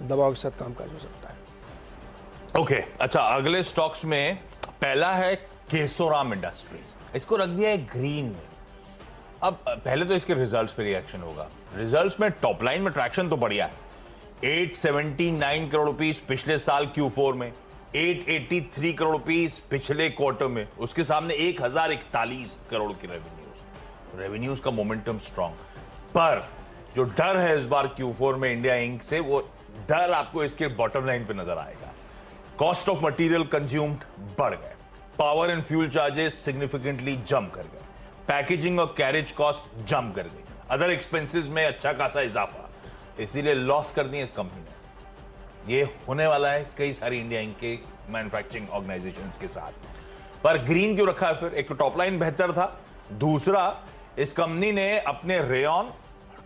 दबाव के साथ कामकाज हो सकता है। ओके, अच्छा, अगले स्टॉक्स में पहला है केशोराम इंडस्ट्रीज, इसको रख दिया है ग्रीन में। अब पहले तो इसके रिजल्ट्स पे रिएक्शन होगा। रिजल्ट्स में टॉप लाइन में ट्रैक्शन तो बढ़िया है, 879 करोड़ रुपीस पिछले साल Q4 में, 883 करोड़ रुपीस पिछले क्वार्टर में, उसके सामने 1041 करोड़ की रेवेन्यूज का मोमेंटम स्ट्रांग। पर जो डर है इस बार Q4 में इंडिया इंक से, वो डर आपको इसके बॉटम लाइन पे नजर आएगा। कॉस्ट ऑफ मटेरियल कंज्यूम्ड बढ़ गए, power and fuel charges significantly jump कर गए, पैकेजिंग और कैरेज कॉस्ट जंप कर गई, अदर एक्सपेंसेस में अच्छा खासा इजाफा, इसीलिए लॉस कर दिए इस कंपनी ने। ये होने वाला है कई सारी इंडिया इंक के मैन्युफैक्चरिंग ऑर्गेनाइजेशंस के साथ। पर ग्रीन क्यों रखा है फिर? एक तो टॉप लाइन बेहतर था, दूसरा इस कंपनी ने अपने रेयन,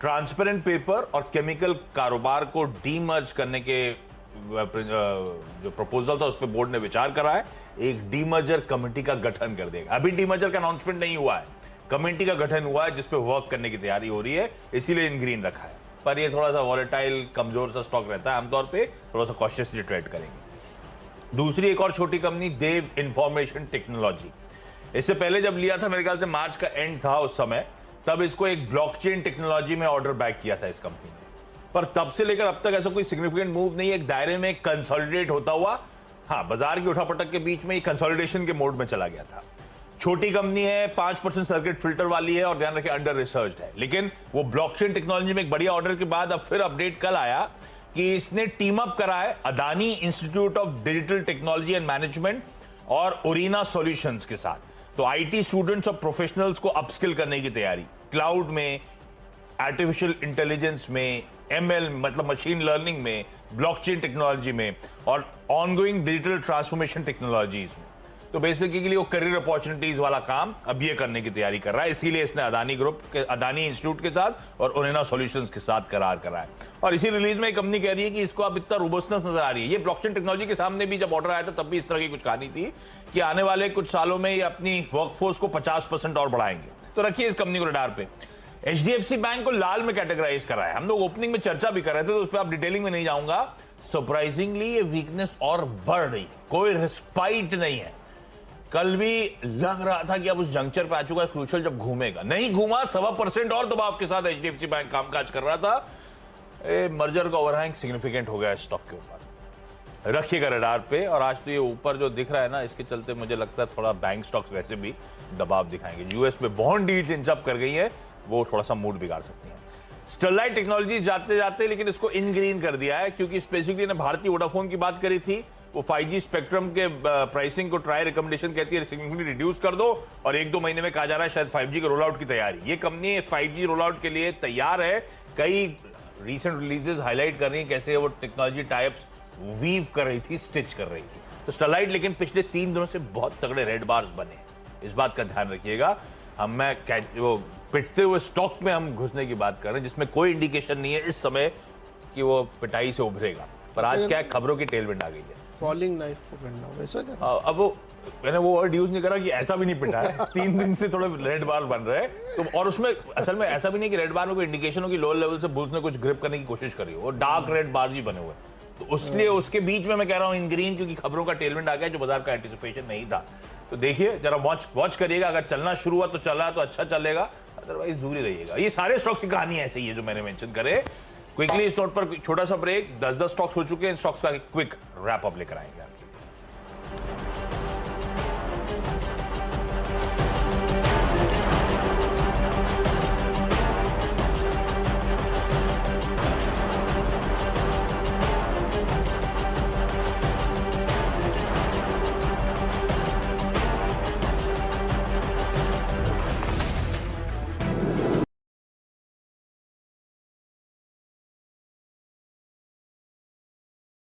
ट्रांसपेरेंट पेपर और केमिकल कारोबार को डीमर्ज करने के जो प्रपोजल था उस पर बोर्ड ने विचार करा है। एक डीमर्जर कमेटी का गठन कर देगा। अभी डीमर्जर का अनाउंसमेंट नहीं हुआ है, कमेटी का गठन हुआ है जिस पे वर्क करने की तैयारी हो रही है, इसीलिए इन ग्रीन रखा है। पर ये थोड़ा सा वॉलेटाइल, कमजोर सा स्टॉक रहता है, आमतौर पे थोड़ा सा कॉशियसली ट्रेड करेंगे। दूसरी एक और छोटी कंपनी देव इंफॉर्मेशन टेक्नोलॉजी, इससे पहले जब लिया था मेरे ख्याल से मार्च का एंड था उस समय, तब इसको एक ब्लॉकचेन टेक्नोलॉजी में ऑर्डर बैक किया था इस कंपनी ने। पर तब से लेकर अब तक ऐसा कोई सिग्निफिकेंट मूव नहीं है, एक दायरे में कंसोलिडेट होता हुआ, हाँ, बाजार की उठापटक के बीच में कंसोलिडेशन के मोड में चला गया था। छोटी कंपनी है, 5% सर्किट फिल्टर वाली है और ध्यान रखें अंडर रिसर्च्ड है, लेकिन वो ब्लॉकचेन टेक्नोलॉजी में एक बढ़िया ऑर्डर के बाद अब फिर अपडेट कल आया कि इसने टीम अप करा है Adani institute of digital technology and management और ओरिना सॉल्यूशंस के साथ। तो आईटी स्टूडेंट्स और प्रोफेशनल्स को अपस्किल करने की तैयारी, क्लाउड में, आर्टिफिशियल इंटेलिजेंस में, एमएल मतलब मशीन लर्निंग में, ब्लॉकचेन टेक्नोलॉजी में और ऑनगोइंग डिजिटल ट्रांसफॉर्मेशन टेक्नोलॉजीज में। तो बेसिकली वो करियर अपॉर्चुनिटीज वाला काम अब ये करने की तैयारी कर रहा है, इसीलिए इसने अदानी ग्रुप के, अदानी इंस्टीट्यूट के साथ और ओरेना सॉल्यूशंस के साथ करार करा है। और इसी रिलीज में एक कंपनी कह रही है कि इसको अब इतना रोबस्टनेस नजर आ रही है। ये ब्लॉकचेन टेक्नोलॉजी के सामने भी जब ऑर्डर आया था तब भी इस तरह की कुछ कहानी थी कि आने वाले कुछ सालों में ये अपनी वर्कफोर्स को 50% और बढ़ाएंगे। तो रखिए इस कंपनी को रडार पे। HDFC बैंक को लाल में कैटेगराइज करा है, हम लोग ओपनिंग में चर्चा भी कर रहे थे, तो उस पर आप डिटेलिंग में नहीं जाऊंगा। सरप्राइजिंगली ये वीकनेस और बढ़ रही, कोई रिस्पाइट नहीं है। कल भी लग रहा था कि अब उस जंक्चर पे आ चुका है क्रूशल, जब घूमेगा, नहीं घूमा, 1.25% और दबाव के साथ HDFC बैंक कामकाज कर रहा था। मर्जर का ओवरहैंग सिग्निफिकेंट हो गया स्टॉक के ऊपर, रखिएगा रडार पे। और आज तो ये ऊपर जो दिख रहा है ना, इसके चलते मुझे लगता है थोड़ा बैंक स्टॉक्स वैसे भी दबाव दिखाएंगे। यूएस में बॉन्ड डील्स इंचअप कर गई है, वो थोड़ा सा मूड बिगाड़ सकती है। स्टरलाइट टेक्नोलॉजीज जाते जाते लेकिन इसको इन ग्रीन कर दिया है, क्योंकि स्पेसिफिकली ने भारतीय वोडाफोन की बात करी थी। वो 5G स्पेक्ट्रम के प्राइसिंग को ट्राई रिकमेंडेशन कहती है सिग्निफिकेंटली रिड्यूस कर दो, और 1-2 महीने में कहा जा रहा है शायद 5G के रोल आउट की तैयारी। ये कंपनी 5G रोल आउट के लिए तैयार है। कई रीसेंट रिलीजेस हाईलाइट कर रही है कैसे वो टेक्नोलॉजी टाइप्स वीव कर रही थी, स्टिच कर रही थी। तो स्टरलाइट लेकिन पिछले 3 दिनों से बहुत तगड़े रेड बार्स बने, इस बात का ध्यान रखिएगा। वो पिटते हुए स्टॉक में हम घुसने की बात कर रहे हैं, जिसमें कोई इंडिकेशन नहीं है इस समय कि वो पिटाई से उभरेगा। पर आज क्या है, खबरों की टेलविंड आ गई है। फॉलिंग नाइफ पकड़ना वैसा क्या? अब वो मैंने वो वर्ड यूज नहीं करा कि ऐसा भी नहीं पिटा है। 3 दिन से थोड़े रेड बार बन रहे हैं, तो और उसमें असल में ऐसा भी नहीं कि रेड बार में कोई इंडिकेशन हो कि लोअर लेवल से बुल्स ने कुछ ग्रिप करने की कोशिश करी हो, वो डार्क रेड बार ही बने हुए। तो उसलिए उसके बीच में मैं कह रहा हूँ इन ग्रीन, क्योंकि खबरों का टेलविंड आ गया जो बाजार का एंटिसिपेशन नहीं था। तो देखिए जरा वॉच करिएगा, अगर चलना शुरू हुआ तो चल रहा तो अच्छा चलेगा, अदरवाइज दूर ही रहिएगा। ये सारे स्टॉक्स की कहानी ऐसे ही है जो मैंने मेंशन करे। क्विकली इस नोट पर छोटा सा ब्रेक, 10 स्टॉक्स हो चुके हैं, इन स्टॉक्स का क्विक रैप अप लेकर आएंगे।